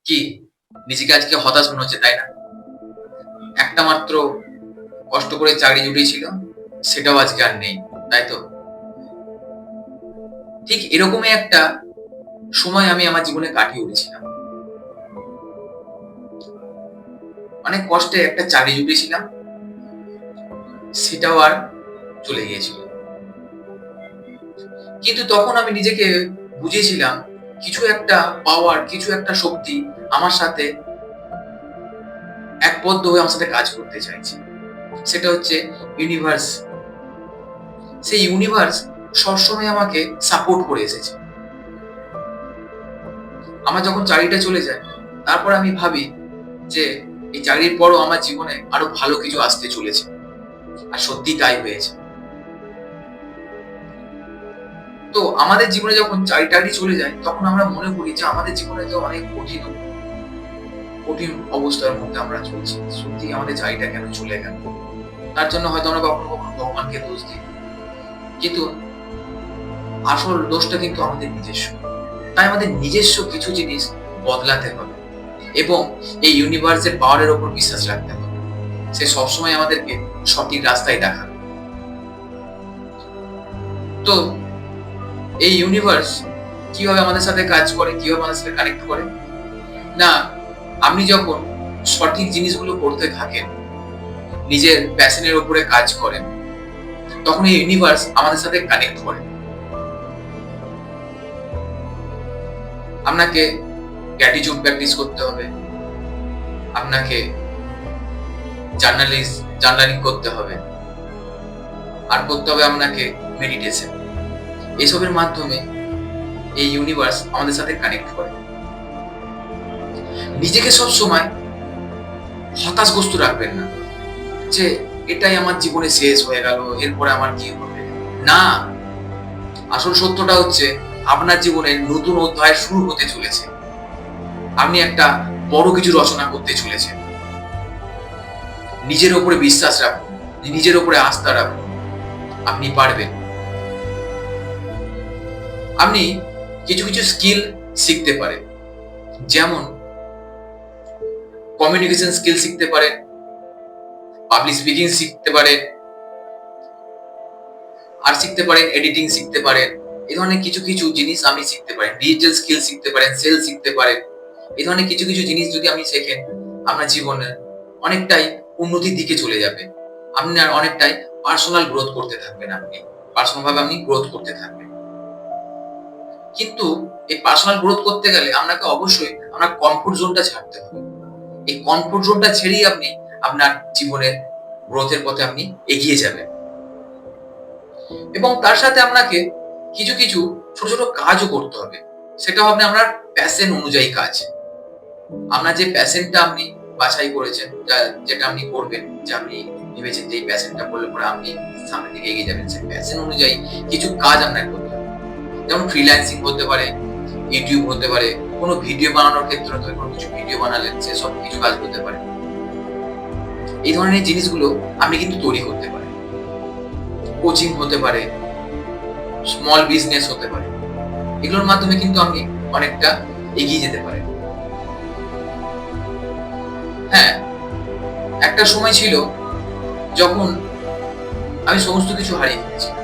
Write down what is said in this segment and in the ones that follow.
কি নিজেকে আজকে হতাশ মনে হচ্ছে, তাই না? একটা মাত্র কষ্ট করে চাকরি জুটিয়েছিল, সেটাও আজকে আর নেই, তাই তো? ঠিক এরকমই একটা সময় আমি আমার জীবনে কাটিয়ে উঠেছিলাম। অনেক কষ্টে একটা চাকরি জুটিয়েছিলাম, সেটাও আর চলে গিয়েছিল। কিন্তু তখন আমি নিজেকে বুঝিয়েছিলাম কিছু একটা পাওয়ার, কিছু একটা শক্তি আমার সাথে একবদ্ধ হয়ে আমার সাথে কাজ করতে চাইছে। সেটা হচ্ছে ইউনিভার্স। সেই ইউনিভার্স সবসময় আমাকে সাপোর্ট করে এসেছে। আমার যখন চাকরিটা চলে যায়, তারপর আমি ভাবি যে এই চাকরির পরও আমার জীবনে আরো ভালো কিছু আসতে চলেছে। আর সত্যি তাই হয়েছে। তো আমাদের জীবনে যখন চাকরি-টাকরি চলে যায়, তখন আমরা মনে করি যে আমাদের জীবনে তো অনেক কঠিন অবস্থার মধ্যে আমরা চলছি। সত্যি আমাদের চাকরিটা কেন চলে গেল? তার জন্য হয়তো আমরা কখনো কখনো ভগবানকে দোষ দিই। কিন্তু আসল দোষটা কিন্তু আমাদের নিজস্ব। তাই আমাদের নিজস্ব কিছু জিনিস বদলাতে হবে এবং এই ইউনিভার্সের পাওয়ারের উপর বিশ্বাস রাখতে হবে। সে সবসময় আমাদেরকে সঠিক রাস্তায় দেখাবে। তো এই ইউনিভার্স কিভাবে আমাদের সাথে কাজ করে, কিভাবে আমাদের সাথে কানেক্ট করে? না, আপনি যখন সঠিক জিনিসগুলো করতে থাকেন, নিজের প্যাশনের উপরে কাজ করেন, তখন এই ইউনিভার্স আমাদের সাথে কানেক্ট করে। আপনাকে গ্র্যাটিটিউড প্র্যাকটিস করতে হবে। আপনাকে জার্নালিং করতে হবে। আর করতে হবে আপনাকে মেডিটেশন। এসবের মাধ্যমে এই ইউনিভার্স আমাদের সাথে কানেক্ট করে। নিজেকে সবসময় হতাশগ্রস্ত রাখবেন না যে এটাই আমার জীবনে শেষ হয়ে গেল, এরপরে আমার কি হবে? না, আসল সত্যটা হচ্ছে আপনার জীবনের নতুন অধ্যায় শুরু হতে চলেছে। আপনি একটা বড় কিছু রচনা করতে চলেছেন। নিজের উপরে বিশ্বাস রাখুন, নিজের উপরে আস্থা রাখুন। আপনি পারবেন। আপনি কিছু কিছু স্কিল শিখতে পারেন। যেমন কমিউনিকেশন স্কিল শিখতে পারেন, পাবলিক স্পিকিং শিখতে পারেন, আর শিখতে পারেন এডিটিং শিখতে পারেন। এই ধরনের কিছু কিছু জিনিস আপনি শিখতে পারেন। ডিজিটাল স্কিল শিখতে পারেন, সেলস শিখতে পারেন। এই ধরনের কিছু কিছু জিনিস যদি আপনি শেখেন, আপনার জীবনে অনেকটাই উন্নতির দিকে চলে যাবে। আপনার অনেকটাই পার্সোনাল গ্রোথ করতে থাকবেন আপনি। পার্সোনাল ভাবে আপনি গ্রোথ করতে থাকবেন। কিন্তু এই পার্সোনাল গ্রোথ করতে গেলে আপনাকে অবশ্যই আপনার কমফোর্ট জোনটা ছাড়তে হবে। এই কমফোর্ট জোনটা ছেড়েই আপনি আপনার জীবনের গ্রোথের পথে আপনি এগিয়ে যাবেন। এবং তার সাথে আপনাকে কিছু কিছু ছোট ছোট কাজও করতে হবে। সেটা হবে আপনার প্যাশন অনুযায়ী কাজ। আপনার যে প্যাশনটা আপনি বাছাই করেছেন, যেটা আপনি করবেন, যে আপনি ভেবেছেন যে এই প্যাশনটা করলে পরে আপনি সামনের দিকে এগিয়ে যাবেন, সেই প্যাশন অনুযায়ী কিছু কাজ আপনাকে করতে হবে। যেমন ফ্রিল্যান্সিং হতে পারে, ইউটিউব হতে পারে, কোনো ভিডিও বানানোর ক্ষেত্রে হতে পারে, কোনো কিছু ভিডিও বানালেন, সেসব কিছু কাজ করতে পারে। এই ধরনের জিনিসগুলো আপনি কিন্তু তৈরি করতে পারেন। কোচিং হতে পারে, স্মল বিজনেস হতে পারে। এগুলোর মাধ্যমে কিন্তু আপনি অনেকটা এগিয়ে যেতে পারেন। হ্যাঁ, একটা সময় ছিল যখন আমি সমস্ত কিছু হারিয়ে ফেলেছিলাম।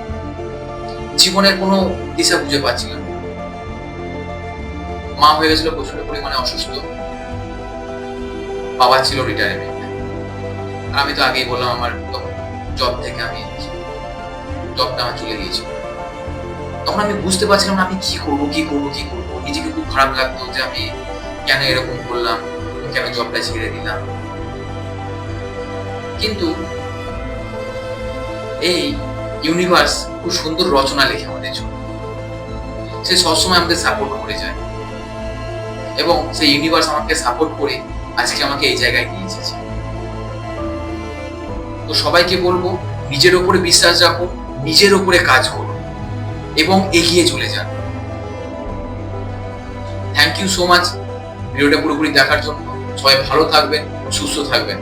জীবনের কোনো দিশা খুঁজে পাচ্ছিলাম না। মা হয়ে গেছিল প্রচন্ড পরিমাণে অসুস্থ। বাবা ছিল রিটায়ারমেন্টে। আর আমি তো আগেই বললাম আমার তখন জব থেকে জবটা আমার চলে গিয়েছিল। তখন আমি বুঝতে পারছিলাম না আমি কি করব। নিজেকে খুব খারাপ লাগতো যে আমি কেন এরকম করলাম, কেন জবটা ছেড়ে দিলাম। কিন্তু এই ইউনিভার্স খুব সুন্দর রচনা লেখে আমাদের জন্য। সে সবসময় আমাদের সাপোর্ট করে যায় এবং সেই ইউনিভার্স আমাকে সাপোর্ট করে আজকে আমাকে এই জায়গায় নিয়ে এসেছে। তো সবাইকে বলবো, নিজের উপরে বিশ্বাস রাখুন, নিজের উপরে কাজ করুন এবং এগিয়ে চলে যান। থ্যাংক ইউ সো মাচ ভিডিওটা পুরোপুরি দেখার জন্য। সবাই ভালো থাকবেন, সুস্থ থাকবেন।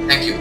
Thank you.